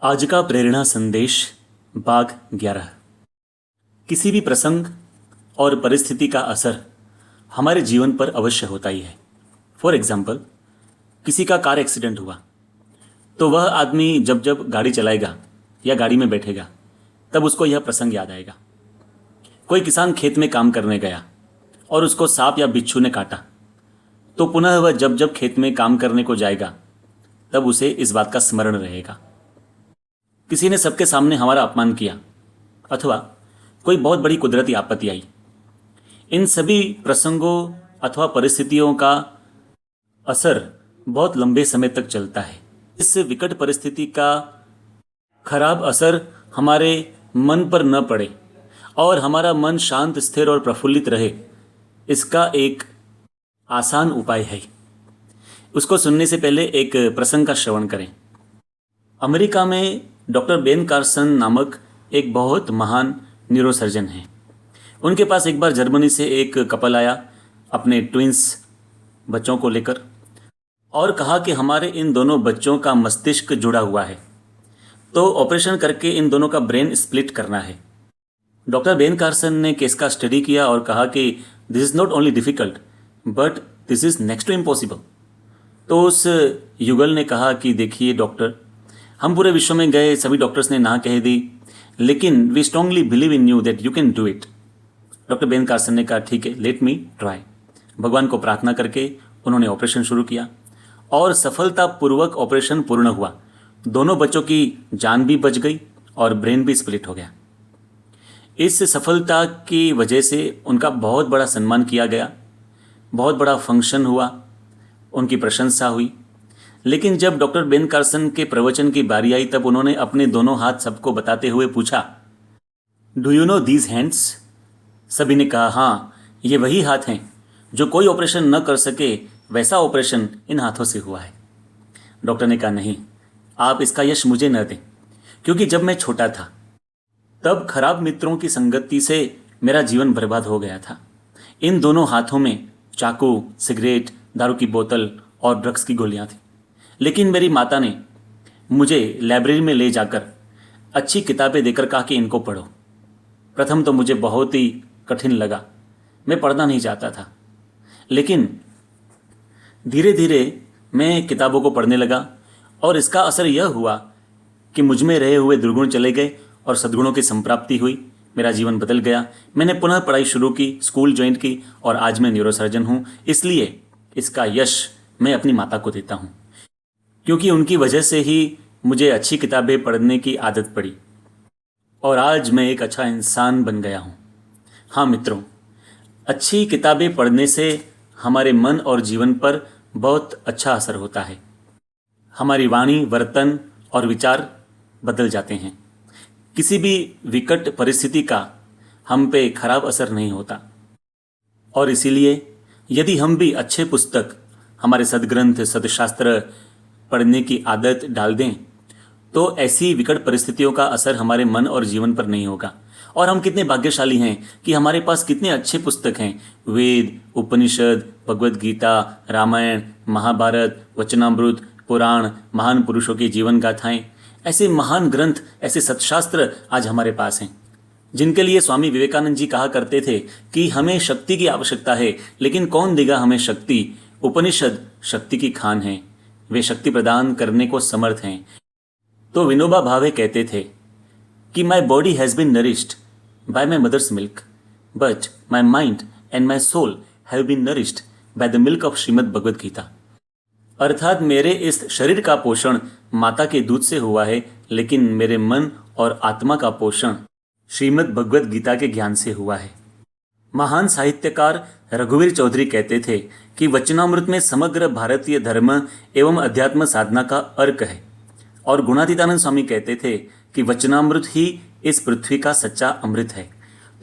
आज का प्रेरणा संदेश भाग 11। किसी भी प्रसंग और परिस्थिति का असर हमारे जीवन पर अवश्य होता ही है। फॉर एग्जाम्पल, किसी का कार एक्सीडेंट हुआ तो वह आदमी जब जब गाड़ी चलाएगा या गाड़ी में बैठेगा तब उसको यह प्रसंग याद आएगा। कोई किसान खेत में काम करने गया और उसको सांप या बिच्छू ने काटा तो पुनः वह जब जब खेत में काम करने को जाएगा तब उसे इस बात का स्मरण रहेगा। किसी ने सबके सामने हमारा अपमान किया अथवा कोई बहुत बड़ी कुदरती आपत्ति आई, इन सभी प्रसंगों अथवा परिस्थितियों का असर बहुत लंबे समय तक चलता है। इस विकट परिस्थिति का खराब असर हमारे मन पर न पड़े और हमारा मन शांत, स्थिर और प्रफुल्लित रहे, इसका एक आसान उपाय है। उसको सुनने से पहले एक प्रसंग का श्रवण करें। अमेरिका में डॉक्टर बेन कार्सन नामक एक बहुत महान न्यूरोसर्जन हैं। उनके पास एक बार जर्मनी से एक कपल आया अपने ट्विंस बच्चों को लेकर और कहा कि हमारे इन दोनों बच्चों का मस्तिष्क जुड़ा हुआ है, तो ऑपरेशन करके इन दोनों का ब्रेन स्प्लिट करना है। डॉक्टर बेन कार्सन ने केस का स्टडी किया और कहा कि this is not only difficult but this is next to impossible. तो उस युगल ने कहा कि देखिए डॉक्टर, हम पूरे विश्व में गए, सभी डॉक्टर्स ने ना कह दी, लेकिन we strongly believe in you that you can do it. Doctor Ben Carson ने कहा ठीक है, लेट मी ट्राई। भगवान को प्रार्थना करके उन्होंने ऑपरेशन शुरू किया और सफलतापूर्वक ऑपरेशन पूर्ण हुआ। दोनों बच्चों की जान भी बच गई और ब्रेन भी स्प्लिट हो गया। इस सफलता की वजह से उनका बहुत बड़ा सम्मान किया गया, बहुत बड़ा फंक्शन हुआ, उनकी प्रशंसा हुई। लेकिन जब डॉक्टर बेन कार्सन के प्रवचन की बारी आई तब उन्होंने अपने दोनों हाथ सबको बताते हुए पूछा, do you know these hands? सभी ने कहा हाँ, ये वही हाथ हैं जो कोई ऑपरेशन न कर सके वैसा ऑपरेशन इन हाथों से हुआ है। डॉक्टर ने कहा नहीं, आप इसका यश मुझे न दें, क्योंकि जब मैं छोटा था तब खराब मित्रों की संगति से मेरा जीवन बर्बाद हो गया था। इन दोनों हाथों में चाकू, सिगरेट, दारू की बोतल और ड्रग्स की गोलियां थी। लेकिन मेरी माता ने मुझे लाइब्रेरी में ले जाकर अच्छी किताबें देकर कहा कि इनको पढ़ो। प्रथम तो मुझे बहुत ही कठिन लगा, मैं पढ़ना नहीं चाहता था, लेकिन धीरे धीरे मैं किताबों को पढ़ने लगा और इसका असर यह हुआ कि मुझ में रहे हुए दुर्गुण चले गए और सद्गुणों की संप्राप्ति हुई। मेरा जीवन बदल गया। मैंने पुनः पढ़ाई शुरू की, स्कूल ज्वाइन की और आज मैं न्यूरोसर्जन हूँ। इसलिए इसका यश मैं अपनी माता को देता हूँ, क्योंकि उनकी वजह से ही मुझे अच्छी किताबें पढ़ने की आदत पड़ी और आज मैं एक अच्छा इंसान बन गया हूँ। हाँ मित्रों, अच्छी किताबें पढ़ने से हमारे मन और जीवन पर बहुत अच्छा असर होता है। हमारी वाणी, वर्तन और विचार बदल जाते हैं। किसी भी विकट परिस्थिति का हम पे खराब असर नहीं होता। और इसीलिए यदि हम भी अच्छे पुस्तक, हमारे सद्ग्रंथ, सदशास्त्र पढ़ने की आदत डाल दें तो ऐसी विकट परिस्थितियों का असर हमारे मन और जीवन पर नहीं होगा। और हम कितने भाग्यशाली हैं कि हमारे पास कितने अच्छे पुस्तक हैं। वेद, उपनिषद, भगवद गीता, रामायण, महाभारत, वचनामृत, पुराण, महान पुरुषों की जीवन गाथाएं, ऐसे महान ग्रंथ, ऐसे सत्शास्त्र आज हमारे पास हैं, जिनके लिए स्वामी विवेकानंद जी कहा करते थे कि हमें शक्ति की आवश्यकता है, लेकिन कौन देगा हमें शक्ति? उपनिषद शक्ति की खान है, वे शक्ति प्रदान करने को समर्थ हैं। तो विनोबा भावे कहते थे कि my body has been nourished by my mother's milk but my mind and my soul have been nourished by the milk of Shrimad Bhagavad Gita. अर्थात मेरे इस शरीर का पोषण माता के दूध से हुआ है, लेकिन मेरे मन और आत्मा का पोषण श्रीमद् भगवद गीता के ज्ञान से हुआ है। महान साहित्यकार रघुवीर चौधरी कहते थे कि वचनामृत में समग्र भारतीय धर्म एवं अध्यात्म साधना का अर्क है। और गुणातीतानंद स्वामी कहते थे कि वचनामृत ही इस पृथ्वी का सच्चा अमृत है।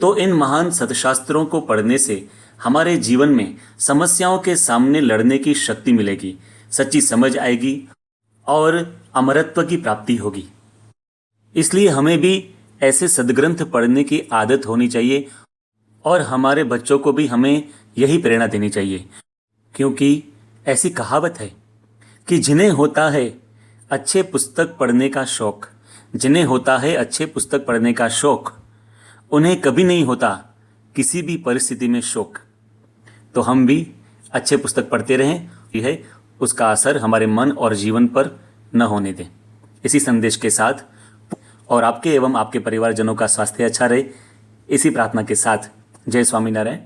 तो इन महान सत्शास्त्रों को पढ़ने से हमारे जीवन में समस्याओं के सामने लड़ने की शक्ति मिलेगी, सच्ची समझ आएगी और अमरत्व की प्राप्ति होगी। इसलिए हमें भी ऐसे सद्ग्रंथ पढ़ने की आदत होनी चाहिए और हमारे बच्चों को भी हमें यही प्रेरणा देनी चाहिए, क्योंकि ऐसी कहावत है कि जिन्हें होता है अच्छे पुस्तक पढ़ने का शौक, जिन्हें होता है अच्छे पुस्तक पढ़ने का शौक, उन्हें कभी नहीं होता किसी भी परिस्थिति में शोक। तो हम भी अच्छे पुस्तक पढ़ते रहें, यह है उसका असर हमारे मन और जीवन पर न होने दें। इसी संदेश के साथ और आपके एवं आपके परिवारजनों का स्वास्थ्य अच्छा रहे, इसी प्रार्थना के साथ जय स्वामीनारायण।